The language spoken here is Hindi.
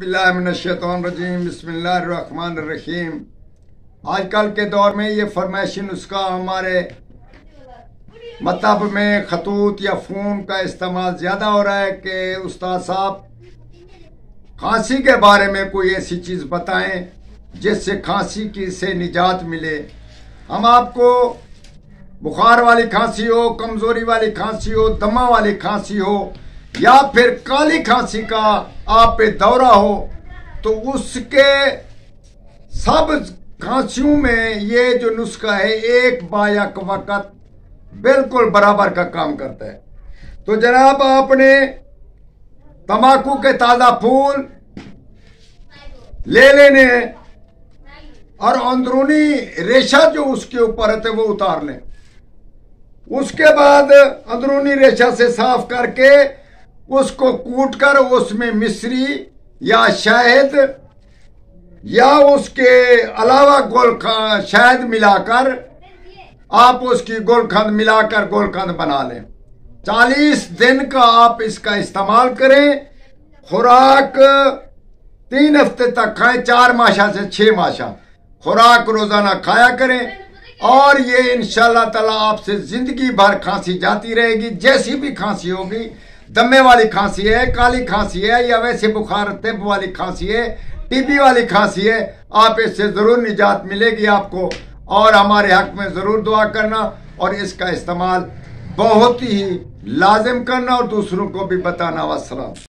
बिस्मिल्लाहिर्रहमानिर्रहीम बिस्मिल्लाहिर्रहमानिर्रहीम। आजकल के दौर में ये फरमाइशी नुस्खा हमारे मतलब में खतूत या फ़ोन का इस्तेमाल ज़्यादा हो रहा है कि उस्ताद साहब खांसी के बारे में कोई ऐसी चीज़ बताएं जिससे खांसी की से निजात मिले। हम आपको बुखार वाली खांसी हो, कमज़ोरी वाली खांसी हो, दमा वाली खांसी हो या फिर काली खांसी का आप पे दौरा हो, तो उसके सब खांसियों में ये जो नुस्खा है एक बायक वक़्त बिल्कुल बराबर का काम करता है। तो जनाब आपने तम्बाकू के ताज़ा फूल ले लेने और अंदरूनी रेशा जो उसके ऊपर है वो उतार लें। उसके बाद अंदरूनी रेशा से साफ करके उसको कूट कर उसमें मिश्री या शहद या उसके अलावा शहद मिलाकर आप उसकी गोलखंड मिलाकर गोलखंड बना लें। 40 दिन का आप इसका इस्तेमाल करें। खुराक 3 हफ्ते तक खाएं, 4 माशा से 6 माशा खुराक रोजाना खाया करें और ये इंशाल्लाह ताला आपसे जिंदगी भर खांसी जाती रहेगी। जैसी भी खांसी होगी, दमे वाली खांसी है, काली खांसी है या वैसे बुखार तिब वाली खांसी है, टीबी वाली खांसी है, आप इससे ज़रूर निजात मिलेगी आपको। और हमारे हक में ज़रूर दुआ करना और इसका इस्तेमाल बहुत ही लाजिम करना और दूसरों को भी बताना। वस्सलाम।